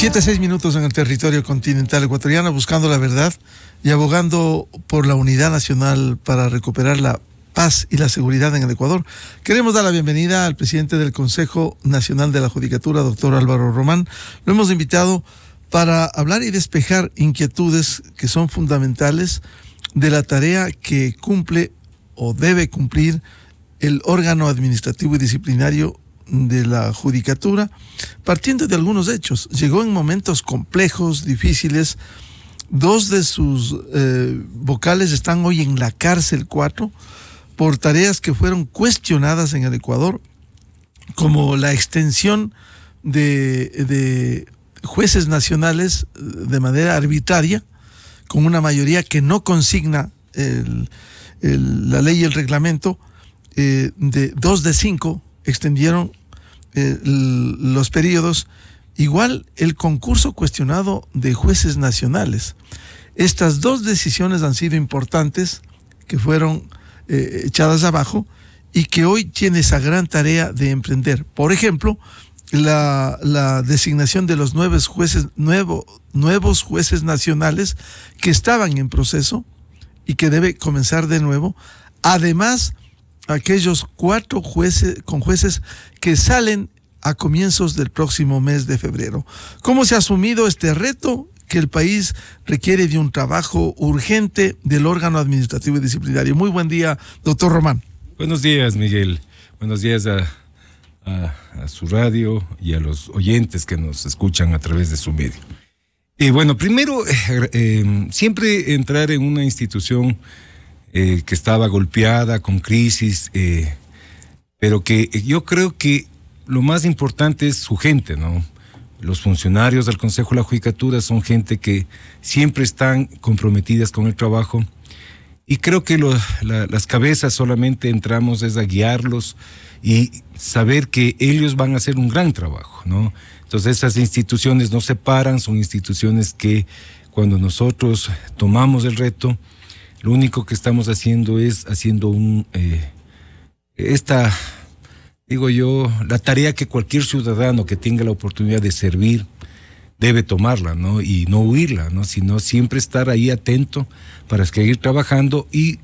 7:06 en el territorio continental ecuatoriano, buscando la verdad y abogando por la unidad nacional para recuperar la paz y la seguridad en el Ecuador. Queremos dar la bienvenida al presidente del Consejo Nacional de la Judicatura, doctor Álvaro Román. Lo hemos invitado para hablar y despejar inquietudes que son fundamentales de la tarea que cumple o debe cumplir el órgano administrativo y disciplinario de la judicatura, partiendo de algunos hechos. Llegó en momentos complejos, difíciles. Dos de sus vocales están hoy en la cárcel, 4, por tareas que fueron cuestionadas en el Ecuador, como la extensión de jueces nacionales de manera arbitraria, con una mayoría que no consigna la ley y el reglamento. De 2 de 5 extendieron los periodos. Igual el concurso cuestionado de jueces nacionales. Estas dos decisiones han sido importantes, que fueron echadas abajo y que hoy tiene esa gran tarea de emprender. Por ejemplo, la designación de los nuevos jueces nacionales que estaban en proceso y que debe comenzar de nuevo. Además, aquellos 4 jueces que salen a comienzos del próximo mes de febrero. ¿Cómo se ha asumido este reto que el país requiere de un trabajo urgente del órgano administrativo y disciplinario? Muy buen día, doctor Román. Buenos días, Miguel. Buenos días a su radio y a los oyentes que nos escuchan a través de su medio. Bueno, primero, siempre entrar en una institución que estaba golpeada, con crisis, pero que yo creo que lo más importante es su gente, ¿no? Los funcionarios del Consejo de la Judicatura son gente que siempre están comprometidas con el trabajo, y creo que las cabezas solamente entramos es a guiarlos y saber que ellos van a hacer un gran trabajo, ¿no? Entonces esas instituciones no se paran, son instituciones que cuando nosotros tomamos el reto, lo único que estamos haciendo es digo yo, la tarea que cualquier ciudadano que tenga la oportunidad de servir debe tomarla, ¿no? Y no huirla, ¿no? Sino siempre estar ahí atento para seguir trabajando y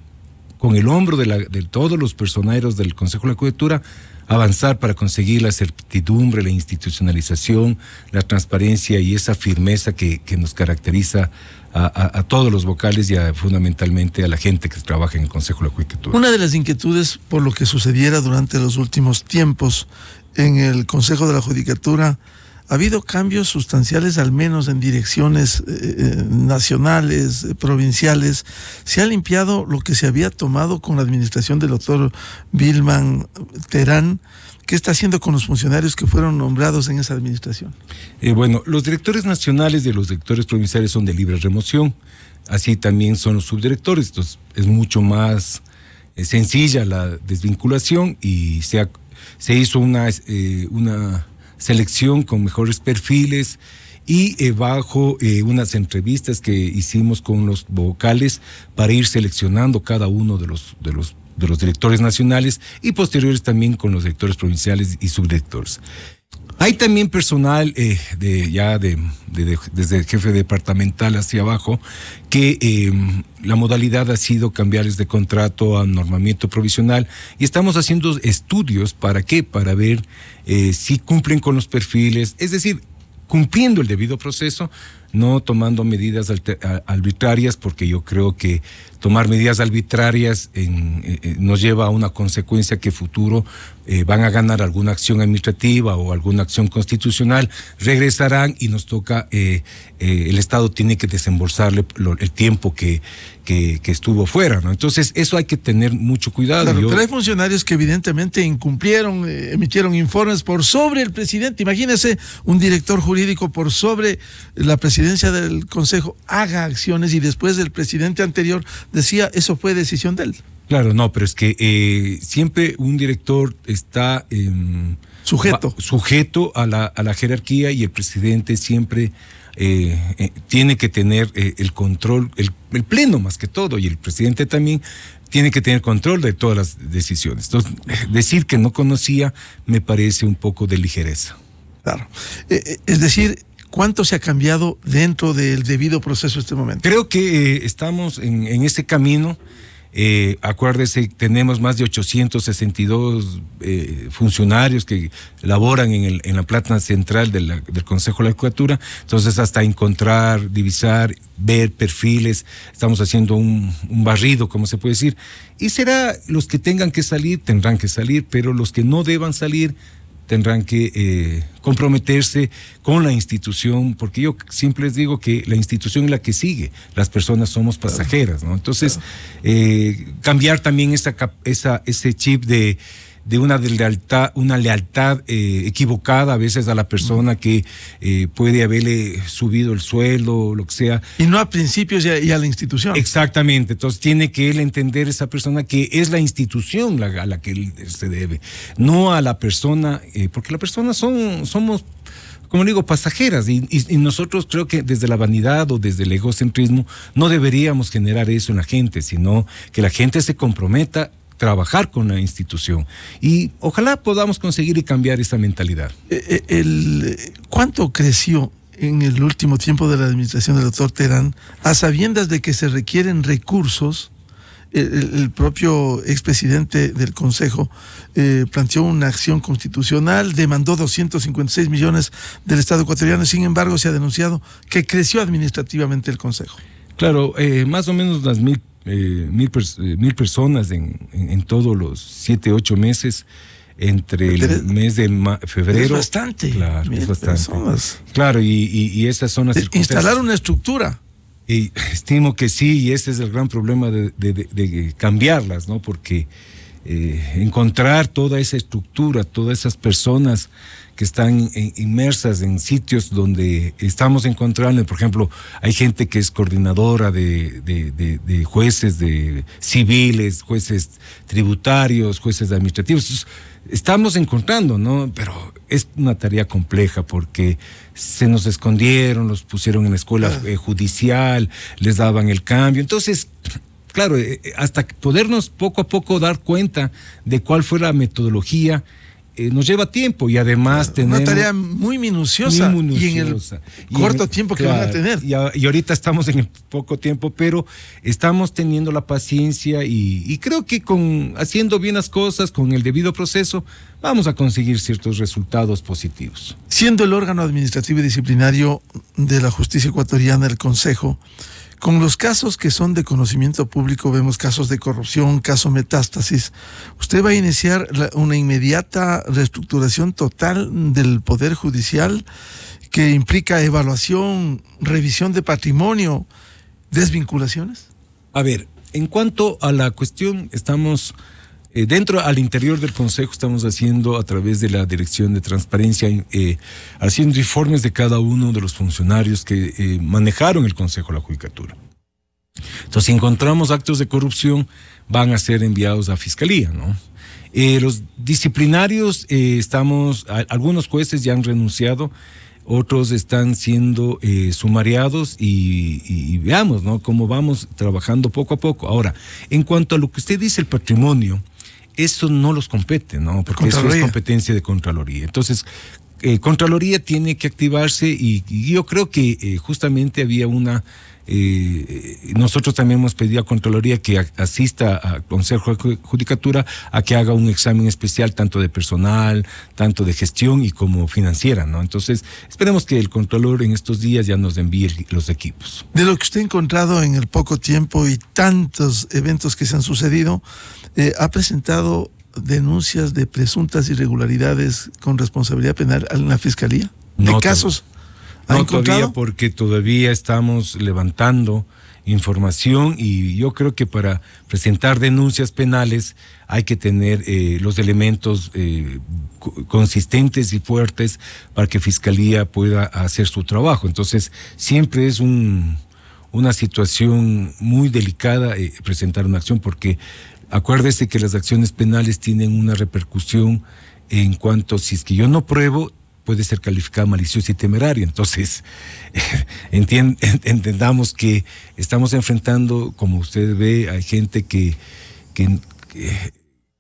con el hombro de todos los personeros del Consejo de la Judicatura avanzar para conseguir la certidumbre, la institucionalización, la transparencia y esa firmeza que nos caracteriza a todos los vocales y fundamentalmente a la gente que trabaja en el Consejo de la Judicatura. Una de las inquietudes por lo que sucediera durante los últimos tiempos en el Consejo de la Judicatura, ha habido cambios sustanciales, al menos en direcciones nacionales, provinciales. Se ha limpiado lo que se había tomado con la administración del doctor Vilman Terán. ¿Qué está haciendo con los funcionarios que fueron nombrados en esa administración? Bueno, los directores nacionales y los directores provinciales son de libre remoción, así también son los subdirectores. Entonces es mucho más sencilla la desvinculación y se hizo una selección con mejores perfiles y bajo unas entrevistas que hicimos con los vocales para ir seleccionando cada uno de los directores nacionales y posteriores también con los directores provinciales y subdirectores. Hay también personal desde el jefe departamental hacia abajo que la modalidad ha sido cambiarles de contrato a normamiento provisional y estamos haciendo estudios. ¿Para qué? Para ver si cumplen con los perfiles, es decir, cumpliendo el debido proceso, no tomando medidas arbitrarias, porque yo creo que tomar medidas arbitrarias nos lleva a una consecuencia que futuro van a ganar alguna acción administrativa o alguna acción constitucional, regresarán y nos toca, el Estado tiene que desembolsarle el tiempo que estuvo fuera, ¿no? Entonces eso hay que tener mucho cuidado. Claro, pero hay funcionarios que evidentemente incumplieron, emitieron informes por sobre el presidente. Imagínese un director jurídico por sobre la presidencia del Consejo, haga acciones y después el presidente anterior decía eso fue decisión de él. Claro, no, pero es que siempre un director está sujeto a la jerarquía, y el presidente siempre tiene que tener el control, el pleno más que todo, y el presidente también tiene que tener control de todas las decisiones. Entonces, decir que no conocía me parece un poco de ligereza. Claro. Es decir, ¿Cuánto se ha cambiado dentro del debido proceso en este momento? Creo que estamos en ese camino. Acuérdese, tenemos más de 862 funcionarios que laboran en la planta central del Consejo de la Judicatura. Entonces, hasta encontrar, divisar, ver perfiles, estamos haciendo un barrido, como se puede decir. Y será, los que tengan que salir, tendrán que salir, pero los que no deban salir, tendrán que comprometerse con la institución, porque yo siempre les digo que la institución es la que sigue, las personas somos pasajeras, ¿no? Entonces, cambiar también ese chip de una lealtad equivocada a veces a la persona que puede haberle subido el sueldo, lo que sea. Y no a principios y a la institución. Exactamente, entonces tiene que él entender, esa persona, que es la institución a la que él se debe, no a la persona, porque la persona somos, como digo, pasajeras, y nosotros creo que desde la vanidad o desde el egocentrismo no deberíamos generar eso en la gente, sino que la gente se comprometa trabajar con la institución, y ojalá podamos conseguir y cambiar esa mentalidad. ¿Cuánto creció en el último tiempo de la administración del doctor Terán, a sabiendas de que se requieren recursos? El propio expresidente del Consejo planteó una acción constitucional, demandó 256 millones del Estado ecuatoriano, sin embargo se ha denunciado que creció administrativamente el Consejo. Claro, más o menos las mil personas en todos los 7, 8 meses entre el mes de febrero. Es bastante. Claro, es bastante. Personas. Claro, y esas son las circunstancias. Instalar una estructura. Y estimo que sí, y ese es el gran problema de cambiarlas, ¿no? Porque encontrar toda esa estructura, todas esas personas que están inmersas en sitios donde estamos encontrando, por ejemplo, hay gente que es coordinadora de jueces civiles, jueces tributarios, jueces administrativos. Estamos encontrando, ¿no? Pero es una tarea compleja porque se nos escondieron, los pusieron en la escuela judicial, les daban el cambio. Entonces, claro, hasta podernos poco a poco dar cuenta de cuál fue la metodología, nos lleva tiempo, y además tenemos una tarea muy minuciosa, y en el corto tiempo que van a tener. Y ahorita estamos en el poco tiempo, pero estamos teniendo la paciencia, y creo que haciendo bien las cosas, con el debido proceso, vamos a conseguir ciertos resultados positivos. Siendo el órgano administrativo y disciplinario de la justicia ecuatoriana, el Consejo, con los casos que son de conocimiento público, vemos casos de corrupción, caso Metástasis, ¿usted va a iniciar una inmediata reestructuración total del Poder Judicial que implica evaluación, revisión de patrimonio, desvinculaciones? A ver, en cuanto a la cuestión, estamos al interior del Consejo, estamos haciendo, a través de la Dirección de Transparencia, haciendo informes de cada uno de los funcionarios que manejaron el Consejo de la Judicatura. Entonces, si encontramos actos de corrupción, van a ser enviados a Fiscalía, ¿no? Los disciplinarios, algunos jueces ya han renunciado, otros están siendo sumariados, y veamos, ¿no?, cómo vamos trabajando poco a poco. Ahora, en cuanto a lo que usted dice, el patrimonio, eso no los compete, ¿no? Porque eso es competencia de Contraloría. Entonces, Contraloría tiene que activarse, y yo creo que justamente había nosotros también hemos pedido a Contraloría que asista al Consejo de Judicatura a que haga un examen especial, tanto de personal, tanto de gestión y como financiera, ¿no? Entonces, esperemos que el Contralor en estos días ya nos envíe los equipos. De lo que usted ha encontrado en el poco tiempo y tantos eventos que se han sucedido, ha presentado denuncias de presuntas irregularidades con responsabilidad penal en la Fiscalía. ¿De casos ha encontrado? Todavía, porque todavía estamos levantando información, y yo creo que para presentar denuncias penales hay que tener los elementos consistentes y fuertes para que Fiscalía pueda hacer su trabajo. Entonces, siempre es una situación muy delicada presentar una acción, porque acuérdese que las acciones penales tienen una repercusión en cuanto, si es que yo no pruebo, puede ser calificada maliciosa y temeraria. Entonces, entendamos que estamos enfrentando, como usted ve, hay gente que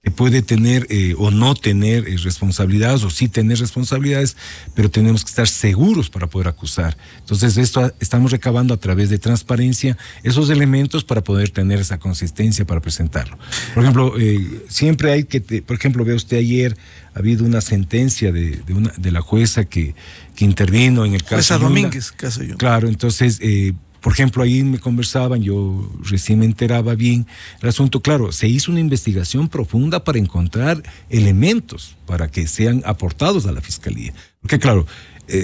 que puede tener o no tener responsabilidades, o sí tener responsabilidades, pero tenemos que estar seguros para poder acusar. Entonces, esto estamos recabando a través de transparencia esos elementos para poder tener esa consistencia para presentarlo. Por ejemplo, siempre hay que, por ejemplo, ve usted ayer, ha habido una sentencia de la jueza que intervino en el caso. Jueza Domínguez, caso yo. Claro, entonces, por ejemplo, ahí me conversaban, yo recién me enteraba bien el asunto. Claro, se hizo una investigación profunda para encontrar elementos para que sean aportados a la fiscalía. Porque claro,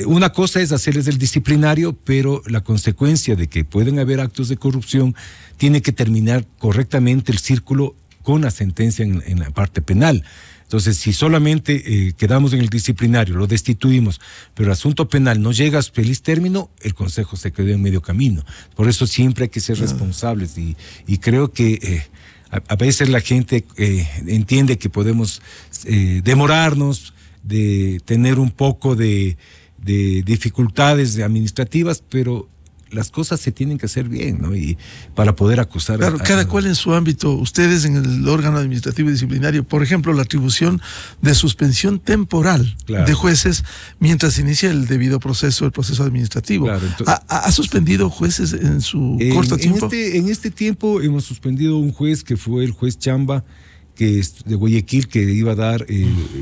una cosa es hacerles el disciplinario, pero la consecuencia de que pueden haber actos de corrupción tiene que terminar correctamente el círculo con la sentencia en la parte penal. Entonces, si solamente quedamos en el disciplinario, lo destituimos, pero el asunto penal no llega a feliz término, el Consejo se quedó en medio camino. Por eso siempre hay que ser responsables y creo que a veces la gente entiende que podemos demorarnos, de tener un poco de dificultades administrativas, pero las cosas se tienen que hacer bien, ¿no? Y para poder acusar. Claro, cada cual en su ámbito. Ustedes en el órgano administrativo y disciplinario, por ejemplo, la atribución de suspensión temporal de jueces mientras inicia el debido proceso, el proceso administrativo. Claro, entonces, ¿Ha suspendido jueces en su corto tiempo? En este tiempo hemos suspendido un juez que fue el juez Chamba, que es de Guayaquil, que iba a dar,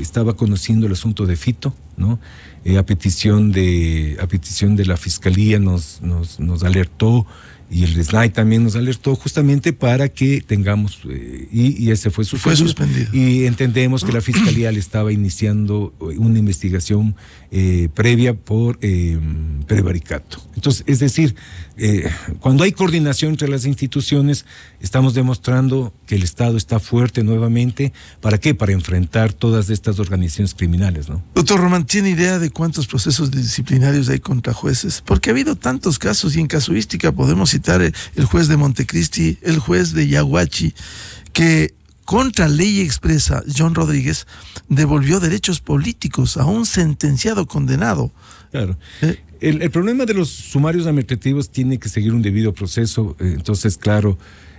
estaba conociendo el asunto de Fito, ¿no? A petición de la Fiscalía nos alertó, y el SNAI también nos alertó, justamente para que tengamos, y ese fue suspendido. Y entendemos que la Fiscalía le estaba iniciando una investigación previa por prevaricato. Entonces, es decir, cuando hay coordinación entre las instituciones, estamos demostrando que el Estado está fuerte nuevamente. ¿Para qué? Para enfrentar todas estas organizaciones criminales, ¿no? Doctor Román, ¿tiene idea de cuántos procesos disciplinarios hay contra jueces? Porque ha habido tantos casos, y en casuística podemos citar el juez de Montecristi, el juez de Yaguachi, que contra ley expresa, John Rodríguez, devolvió derechos políticos a un sentenciado condenado. Claro. El problema de los sumarios administrativos tiene que seguir un debido proceso, entonces, claro,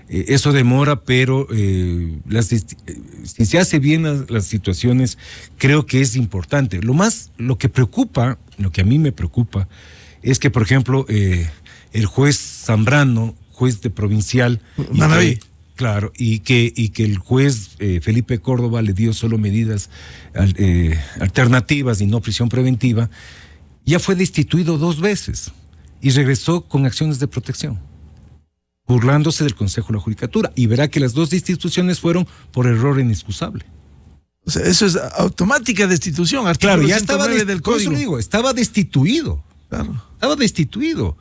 eso demora, pero si se hace bien las situaciones, creo que es importante. Lo que a mí me preocupa, es que, por ejemplo, el juez Zambrano, juez de provincial, Manaví. Claro, y que el juez Felipe Córdoba le dio solo medidas alternativas y no prisión preventiva, ya fue destituido 2 veces y regresó con acciones de protección, burlándose del Consejo de la Judicatura, y verá que las 2 destituciones fueron por error inexcusable. O sea, eso es automática destitución. Claro, ya estaba del Código. Eso digo, estaba destituido. Claro. Estaba destituido.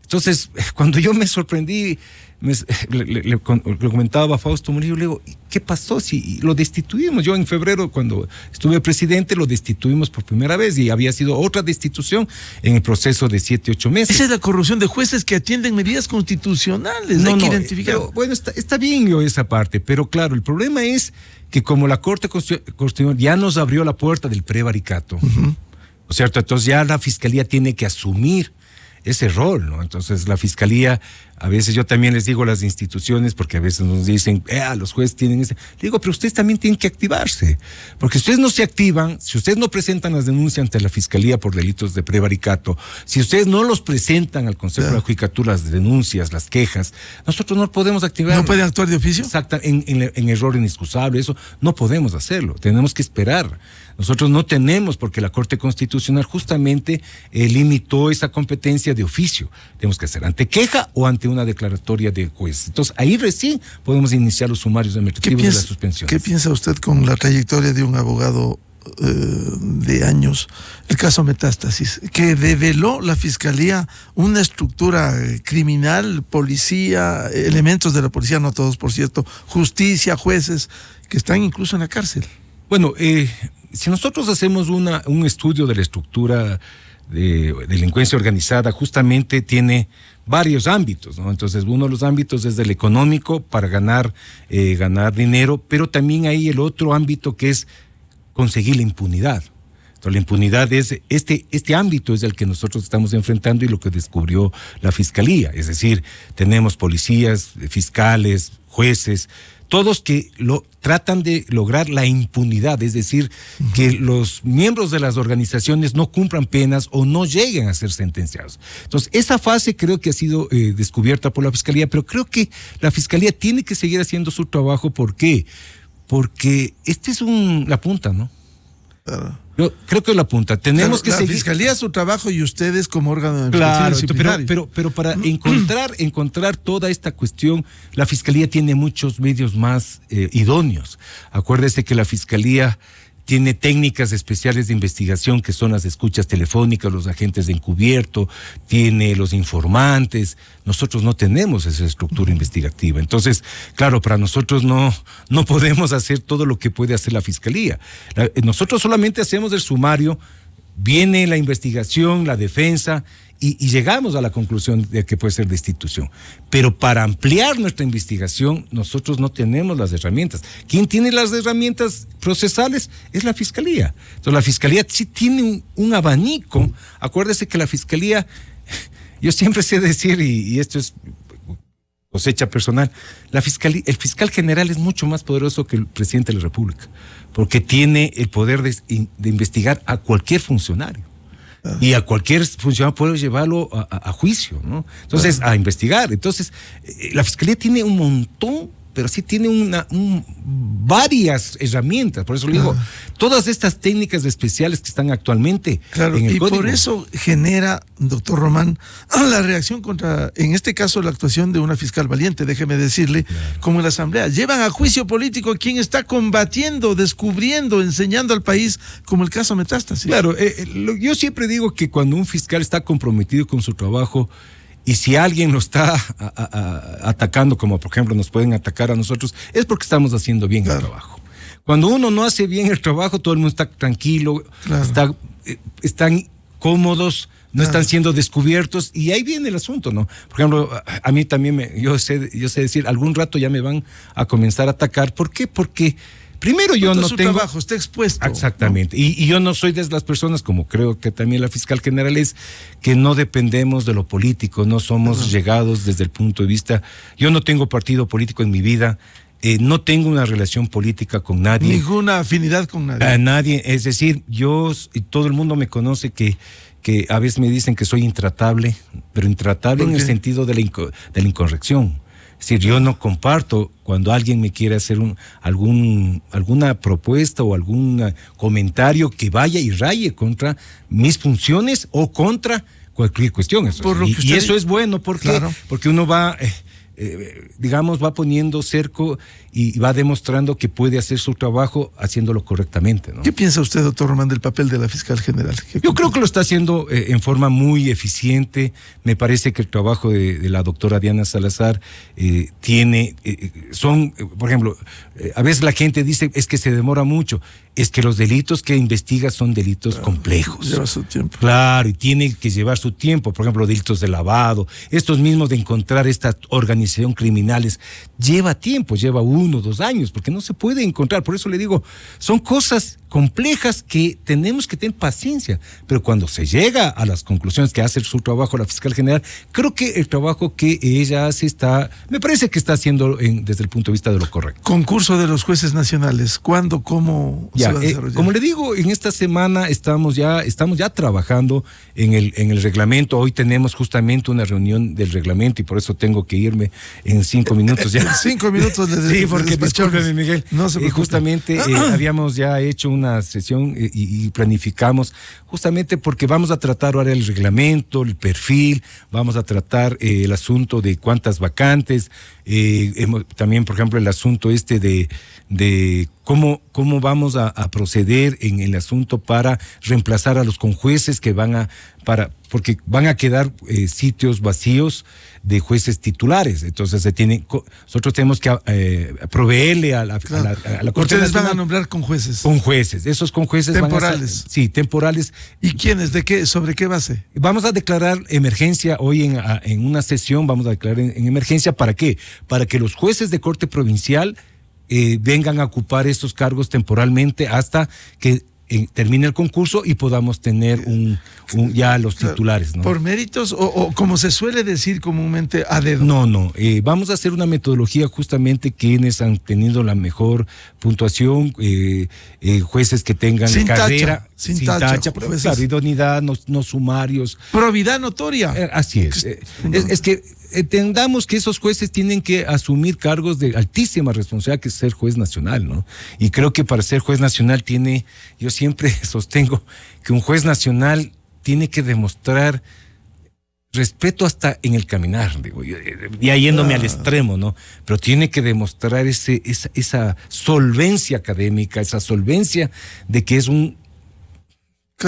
Entonces, cuando yo me sorprendí, le comentaba a Fausto Murillo, le digo, ¿qué pasó si lo destituimos? Yo en febrero, cuando estuve presidente, lo destituimos por primera vez, y había sido otra destitución en el proceso de 7-8 meses. Esa es la corrupción de jueces que atienden medidas constitucionales. Hay que identificar. Pero, bueno, está bien yo esa parte, pero claro, el problema es que como la Corte Constitucional ya nos abrió la puerta del prevaricato, ¿no es cierto? Entonces ya la Fiscalía tiene que asumir ese rol, ¿no? Entonces la Fiscalía, a veces yo también les digo a las instituciones, porque a veces nos dicen, los jueces tienen ese. Le digo, pero ustedes también tienen que activarse, porque si ustedes no se activan, si ustedes no presentan las denuncias ante la Fiscalía por delitos de prevaricato, si ustedes no los presentan al Consejo de la Judicatura, las denuncias, las quejas, nosotros no podemos activar. ¿No pueden actuar de oficio? Exacto, en error inexcusable, eso no podemos hacerlo, tenemos que esperar. Nosotros no tenemos, porque la Corte Constitucional justamente limitó esa competencia de oficio. Tenemos que hacer ante queja o ante una declaratoria de juez. Entonces, ahí recién podemos iniciar los sumarios administrativos de la suspensión. ¿Qué piensa usted con la trayectoria de un abogado de años, el caso Metástasis, que develó la Fiscalía una estructura criminal, policía, elementos de la policía, no todos, por cierto, justicia, jueces, que están incluso en la cárcel? Bueno, si nosotros hacemos un estudio de la estructura de delincuencia organizada, justamente tiene varios ámbitos, ¿no? Entonces, uno de los ámbitos es el económico, para ganar dinero, pero también hay el otro ámbito que es conseguir la impunidad. Entonces, la impunidad es este ámbito es el que nosotros estamos enfrentando, y lo que descubrió la Fiscalía. Es decir, tenemos policías, fiscales, jueces, todos que tratan de lograr la impunidad, es decir, que los miembros de las organizaciones no cumplan penas o no lleguen a ser sentenciados. Entonces, esa fase creo que ha sido descubierta por la Fiscalía, pero creo que la Fiscalía tiene que seguir haciendo su trabajo. ¿Por qué? Porque este es la punta, ¿no? Yo creo que es la punta. Tenemos que la seguir. Fiscalía su trabajo y ustedes como órgano de investigación disciplinario. Pero para encontrar toda esta cuestión, la Fiscalía tiene muchos medios más idóneos. Acuérdese que la Fiscalía tiene técnicas especiales de investigación que son las escuchas telefónicas, los agentes de encubierto, tiene los informantes. Nosotros no tenemos esa estructura investigativa. Entonces, claro, para nosotros no podemos hacer todo lo que puede hacer la Fiscalía. Nosotros solamente hacemos el sumario, viene la investigación, la defensa, y llegamos a la conclusión de que puede ser destitución. Pero para ampliar nuestra investigación, nosotros no tenemos las herramientas. ¿Quién tiene las herramientas procesales? Es la Fiscalía. Entonces, la Fiscalía sí tiene un abanico. Acuérdese que la Fiscalía, yo siempre sé decir, y esto es cosecha personal, el fiscal general es mucho más poderoso que el presidente de la República, porque tiene el poder de investigar a cualquier funcionario. Y a cualquier funcionario puede llevarlo a juicio, ¿no? Entonces, a investigar. Entonces, la Fiscalía tiene un montón, pero sí tiene varias herramientas. Por eso le digo, todas estas técnicas especiales que están actualmente en el código. Por eso genera, doctor Román, la reacción contra, en este caso, la actuación de una fiscal valiente, déjeme decirle, como en la Asamblea. Llevan a juicio político a quien está combatiendo, descubriendo, enseñando al país, como el caso Metástasis. Claro, yo siempre digo que cuando un fiscal está comprometido con su trabajo, y si alguien lo está atacando, como por ejemplo nos pueden atacar a nosotros, es porque estamos haciendo bien el trabajo. Cuando uno no hace bien el trabajo, todo el mundo está tranquilo, están cómodos, no están siendo descubiertos, y ahí viene el asunto, ¿no? Por ejemplo, a mí también, yo sé decir, algún rato ya me van a comenzar a atacar. ¿Por qué? Porque primero yo no tengo trabajo, está expuesto. Exactamente, ¿no? Y yo no soy de las personas, como creo que también la fiscal general es, que no dependemos de lo político, no somos llegados desde el punto de vista. Yo no tengo partido político en mi vida, no tengo una relación política con nadie. Ninguna afinidad con nadie. A nadie, es decir, y todo el mundo me conoce que a veces me dicen que soy intratable, pero intratable en el sentido de la incorrección. Es decir, yo no comparto cuando alguien me quiere hacer alguna propuesta o algún comentario que vaya y raye contra mis funciones o contra cualquier cuestión. Y eso es bueno porque uno va, va poniendo cerco y va demostrando que puede hacer su trabajo haciéndolo correctamente, ¿no? ¿Qué piensa usted, doctor Román, del papel de la fiscal general? Yo creo que lo está haciendo en forma muy eficiente. Me parece que el trabajo de la doctora Diana Salazar por ejemplo, a veces la gente dice es que se demora mucho. Es que los delitos que investiga son delitos complejos. Lleva su tiempo. Claro, y tiene que llevar su tiempo. Por ejemplo, delitos de lavado, estos mismos de encontrar esta organización criminales, lleva tiempo, lleva 1 o 2 años, porque no se puede encontrar. Por eso le digo, son cosas complejas que tenemos que tener paciencia, pero cuando se llega a las conclusiones que hace su trabajo la fiscal general, creo que el trabajo que ella hace me parece que está haciendo desde el punto de vista de lo correcto. Concurso de los jueces nacionales, ¿cuándo, cómo se va a desarrollar? Como le digo, en esta semana estamos ya trabajando en el reglamento. Hoy tenemos justamente una reunión del reglamento y por eso tengo que irme en 5 minutos ya. 5 minutos sí, porque discúlpeme, Miguel. No se preocupe. Justamente habíamos ya hecho una sesión y planificamos, justamente porque vamos a tratar ahora el reglamento, el perfil, vamos a tratar el asunto de cuántas vacantes, también, por ejemplo, el asunto de cómo vamos a proceder en el asunto para reemplazar a los conjueces que porque van a quedar sitios vacíos de jueces titulares. Entonces nosotros tenemos que proveerle a la Corte Ustedes Nacional. van a nombrar conjueces. Conjueces. Esos conjueces temporales. Sí, temporales. ¿Y quiénes? ¿De qué? ¿Sobre qué base? Vamos a declarar emergencia hoy en una sesión. Vamos a declarar en emergencia. ¿Para qué? Para que los jueces de corte provincial vengan a ocupar estos cargos temporalmente hasta que termine el concurso y podamos tener ya los titulares, ¿no? ¿Por méritos o como se suele decir comúnmente, a dedo? No. Vamos a hacer una metodología justamente quienes han tenido la mejor puntuación, jueces que tengan sin carrera. Sin tacha, claro, idoneidad, no sumarios. Probidad notoria. Así es. Es que entendamos que esos jueces tienen que asumir cargos de altísima responsabilidad, que es ser juez nacional, ¿no? Y creo que para ser juez nacional yo siempre sostengo que un juez nacional tiene que demostrar respeto hasta en el caminar, digo, ya yéndome al extremo, ¿no? Pero tiene que demostrar esa solvencia académica, esa solvencia de que es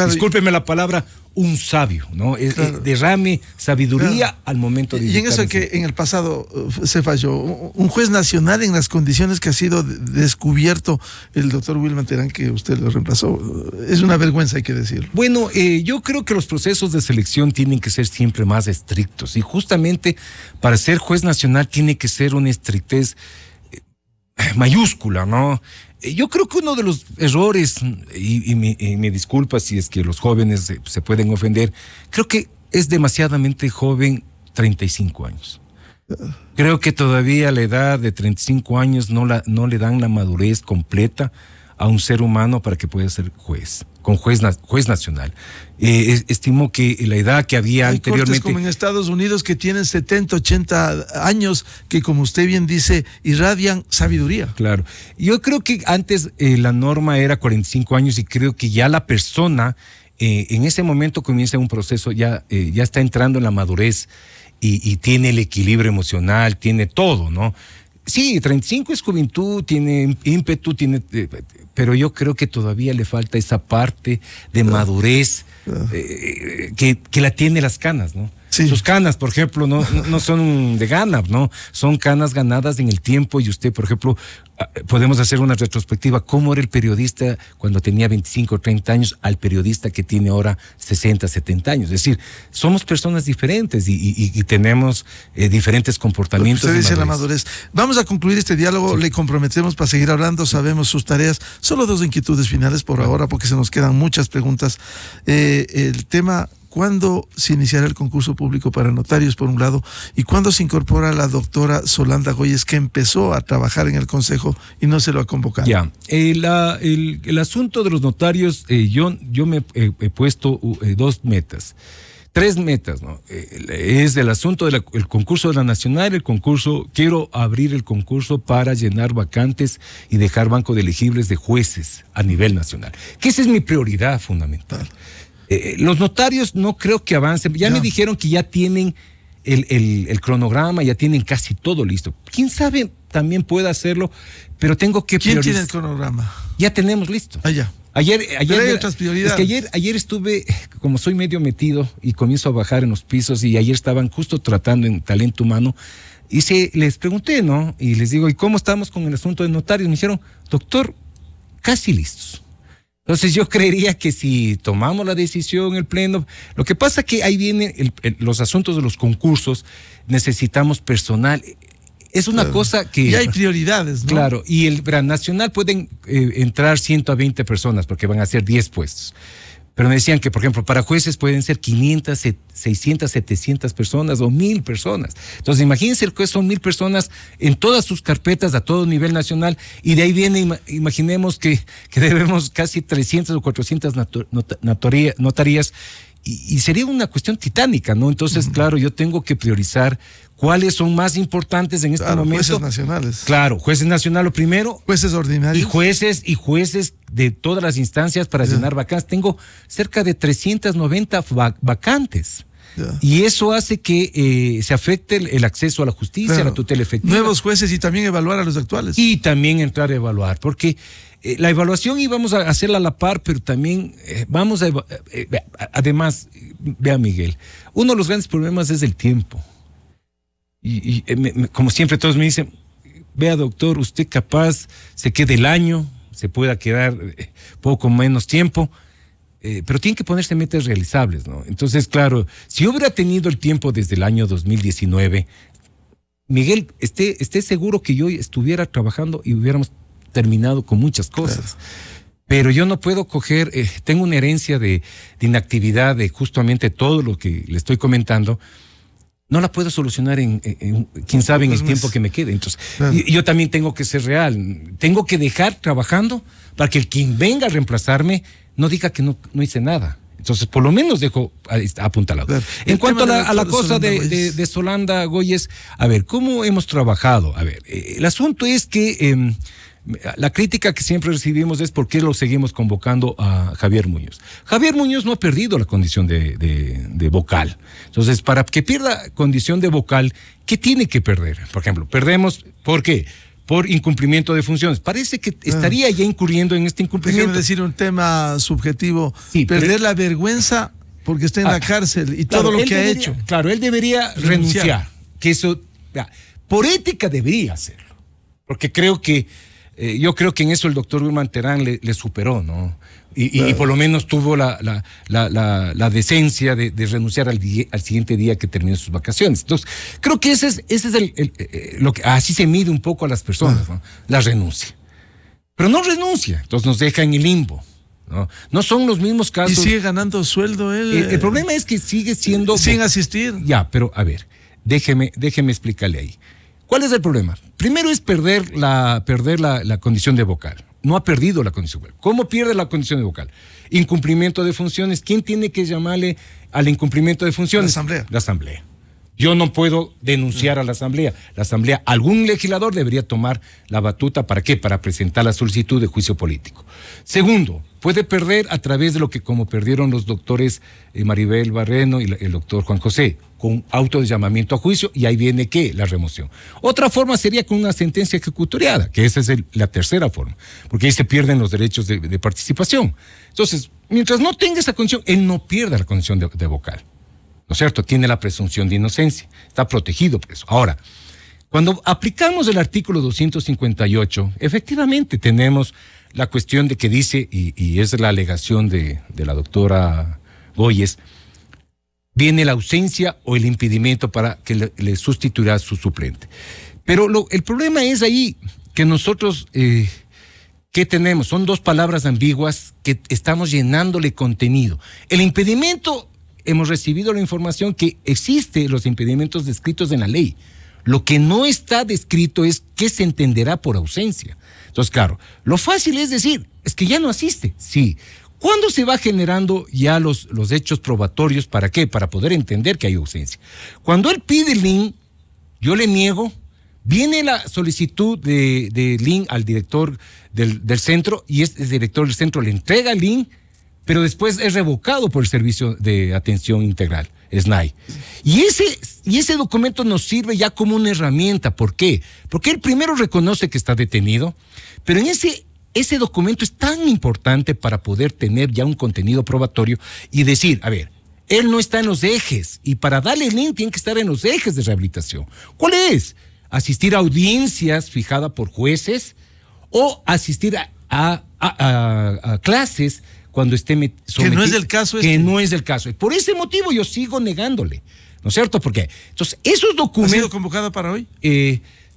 discúlpeme la palabra, un sabio, ¿no? Derrame sabiduría al momento de... Y en eso que en el pasado se falló. Un juez nacional en las condiciones que ha sido descubierto el doctor Wilman Terán, que usted lo reemplazó. Es una vergüenza, hay que decirlo. Bueno, yo creo que los procesos de selección tienen que ser siempre más estrictos. Y justamente para ser juez nacional tiene que ser una estrictez mayúscula, ¿no? Yo creo que uno de los errores, y me disculpa si es que los jóvenes se pueden ofender, creo que es demasiadamente joven 35 años. Creo que todavía a la edad de 35 años no le dan la madurez completa a un ser humano para que pueda ser juez nacional. Estimo que la edad que había hay anteriormente... cortes como en Estados Unidos que tienen 70, 80 años, que como usted bien dice, irradian sabiduría. Claro. Yo creo que antes la norma era 45 años y creo que ya la persona en ese momento comienza un proceso, ya está entrando en la madurez y tiene el equilibrio emocional, tiene todo, ¿no? Sí, 35 es juventud, tiene ímpetu, pero yo creo que todavía le falta esa parte de madurez que la tiene las canas, ¿no? Sí. Sus canas, por ejemplo, no son de gana, ¿no? Son canas ganadas en el tiempo y usted, por ejemplo, podemos hacer una retrospectiva. ¿Cómo era el periodista cuando tenía 25 o 30 años al periodista que tiene ahora 60, 70 años? Es decir, somos personas diferentes y tenemos diferentes comportamientos. Usted dice la madurez. Vamos a concluir este diálogo, sí. Le comprometemos para seguir hablando, sabemos sus tareas. Solo dos inquietudes finales por ahora, porque se nos quedan muchas preguntas. El tema... ¿Cuándo se iniciará el concurso público para notarios, por un lado, y cuándo se incorpora la doctora Solanda Goyes, que empezó a trabajar en el Consejo y no se lo ha convocado? Ya, el asunto de los notarios, yo me he puesto tres metas, ¿no? Es el asunto del concurso de la nacional, quiero abrir el concurso para llenar vacantes y dejar banco de elegibles de jueces a nivel nacional, que esa es mi prioridad fundamental. Los notarios no creo que avancen. Ya me dijeron que ya tienen el cronograma, ya tienen casi todo listo. ¿Quién sabe? También puede hacerlo, pero tengo que priorizar. ¿Quién tiene el cronograma? Ya tenemos listo. Ya. Ayer hay otras prioridades. Es que ayer estuve, como soy medio metido y comienzo a bajar en los pisos, y ayer estaban justo tratando en talento humano, y les pregunté, ¿no? Y les digo, ¿y cómo estamos con el asunto de notarios? Me dijeron, doctor, casi listos. Entonces yo creería que si tomamos la decisión en el pleno, lo que pasa que ahí vienen los asuntos de los concursos, necesitamos personal. Es una cosa que... Y hay prioridades, ¿no? Claro, y el nacional pueden entrar 120 personas porque van a ser 10 puestos. Pero me decían que, por ejemplo, para jueces pueden ser 500, 600, 700 personas o 1000 personas. Entonces, imagínense que son 1000 personas en todas sus carpetas a todo nivel nacional, y de ahí viene, imaginemos que debemos casi 300 o 400 notarías, y sería una cuestión titánica, ¿no? Entonces, claro, yo tengo que priorizar cuáles son más importantes en este momento. Jueces nacionales. Claro, jueces nacionales lo primero. Jueces ordinarios. Y jueces de todas las instancias para llenar vacantes. Tengo cerca de 390 vacantes. Y eso hace que se afecte el acceso a la justicia, a la tutela efectiva. Nuevos jueces y también evaluar a los actuales. Y también entrar a evaluar, porque la evaluación íbamos a hacerla a la par, pero también vamos a... además, vea Miguel, uno de los grandes problemas es el tiempo. Y como siempre todos me dicen, vea doctor, usted capaz se quede el año, se pueda quedar poco menos tiempo, pero tiene que ponerse metas realizables, ¿no? Entonces, claro, si hubiera tenido el tiempo desde el año 2019, Miguel, esté seguro que yo estuviera trabajando y hubiéramos terminado con muchas cosas. Claro. Pero yo no puedo coger, tengo una herencia de inactividad, de justamente todo lo que le estoy comentando. No la puedo solucionar en quién sabe, en el tiempo que me quede. Entonces, claro. Yo también tengo que ser real. Tengo que dejar trabajando para que quien venga a reemplazarme no diga que no hice nada. Entonces, por lo menos dejo apuntalado. Claro. En cuanto a la cosa de Solanda Goyes, a ver, ¿cómo hemos trabajado? A ver, el asunto es que la crítica que siempre recibimos es por qué lo seguimos convocando a Javier Muñoz. Javier Muñoz no ha perdido la condición de vocal. Entonces, para que pierda condición de vocal, ¿qué tiene que perder? Por ejemplo, perdemos, ¿por qué? Por incumplimiento de funciones. Parece que estaría ya incurriendo en este incumplimiento. Déjeme decir un tema subjetivo. Sí, perder la vergüenza porque está en la cárcel y claro, todo lo que ha hecho. Claro, él debería renunciar. Que eso, por ética debería hacerlo. Porque creo que yo creo que en eso el doctor Wilman Terán le superó, ¿no? Y por lo menos tuvo la decencia de renunciar al siguiente día que terminó sus vacaciones. Entonces, creo que ese es lo que así se mide un poco a las personas, ¿no? La renuncia. Pero no renuncia, entonces nos deja en el limbo. No son los mismos casos. Y sigue ganando sueldo él. El problema es que sigue siendo. Sin asistir. Ya, pero a ver, déjeme explicarle ahí. ¿Cuál es el problema? Primero es perder la condición de vocal. No ha perdido la condición de vocal. ¿Cómo pierde la condición de vocal? Incumplimiento de funciones. ¿Quién tiene que llamarle al incumplimiento de funciones? La Asamblea. La Asamblea. Yo no puedo denunciar a la Asamblea. La Asamblea, algún legislador debería tomar la batuta. ¿Para qué? Para presentar la solicitud de juicio político. Segundo, puede perder a través de lo que como perdieron los doctores Maribel Barreno y el doctor Juan José, con auto de llamamiento a juicio, y ahí viene ¿qué? La remoción. Otra forma sería con una sentencia ejecutoriada, que esa es la tercera forma, porque ahí se pierden los derechos de participación. Entonces, mientras no tenga esa condición, él no pierde la condición de vocal. ¿No es cierto? Tiene la presunción de inocencia, está protegido por eso. Ahora, cuando aplicamos el artículo 258, efectivamente tenemos la cuestión de que dice, y es la alegación de la doctora Goyes, viene la ausencia o el impedimento para que le sustituirá a su suplente. Pero el problema es ahí que nosotros, ¿qué tenemos? Son dos palabras ambiguas que estamos llenándole contenido. El impedimento, hemos recibido la información que existen los impedimentos descritos en la ley. Lo que no está descrito es qué se entenderá por ausencia. Entonces, claro, lo fácil es decir, es que ya no asiste. Sí. ¿Cuándo se va generando ya los hechos probatorios? ¿Para qué? Para poder entender que hay ausencia. Cuando él pide el link, yo le niego, viene la solicitud de link al director del centro y este director del centro le entrega el link, pero después es revocado por el Servicio de Atención Integral, SNAI. Y ese documento nos sirve ya como una herramienta. ¿Por qué? Porque él primero reconoce que está detenido, pero en ese documento es tan importante para poder tener ya un contenido probatorio y decir, a ver, él no está en los ejes y para darle el link tiene que estar en los ejes de rehabilitación. ¿Cuál es? Asistir a audiencias fijadas por jueces o asistir a clases cuando esté sometido. Que no es el caso. Que no es el caso. Por ese motivo yo sigo negándole, ¿no es cierto? Porque entonces esos documentos. ¿Ha sido convocado para hoy?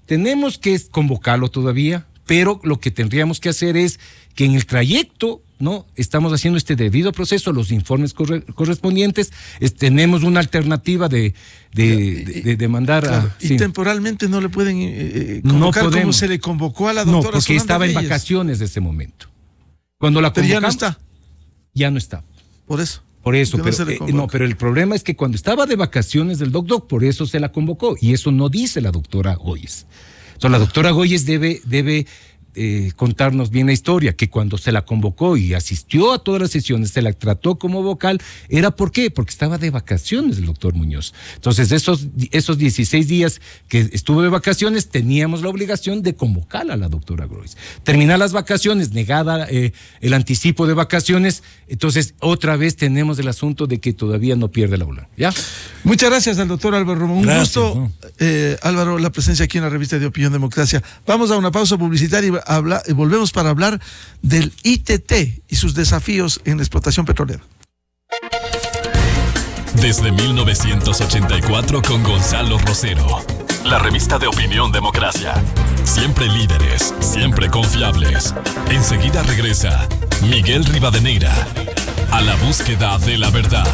Tenemos que convocarlo todavía, pero lo que tendríamos que hacer es que en el trayecto, ¿no? Estamos haciendo este debido proceso, los informes correspondientes, tenemos una alternativa de mandar claro, a... Y sí. Temporalmente no le pueden convocar como se le convocó a la doctora. No, porque Solanda estaba Reyes. En vacaciones de ese momento. Cuando la convocamos, pero ya no está. Ya no está. Por eso. Pero el problema es que cuando estaba de vacaciones del doc, por eso se la convocó, y eso no dice la doctora Goyes. Entonces la doctora Goyes debe contarnos bien la historia, que cuando se la convocó y asistió a todas las sesiones, se la trató como vocal, ¿era por qué? Porque estaba de vacaciones el doctor Muñoz. Entonces esos 16 días que estuvo de vacaciones, teníamos la obligación de convocar a la doctora Goyes. Terminar las vacaciones, negada el anticipo de vacaciones, entonces otra vez tenemos el asunto de que todavía no pierde la bola. ¿Ya? Muchas gracias al doctor Álvaro Román. Un gusto, ¿no? Álvaro, la presencia aquí en la revista de Opinión Democracia. Vamos a una pausa publicitaria y volvemos para hablar del ITT y sus desafíos en la explotación petrolera. Desde 1984 con Gonzalo Rosero. La revista de Opinión Democracia. Siempre líderes, siempre confiables. Enseguida regresa Miguel Rivadeneira, a la búsqueda de la verdad.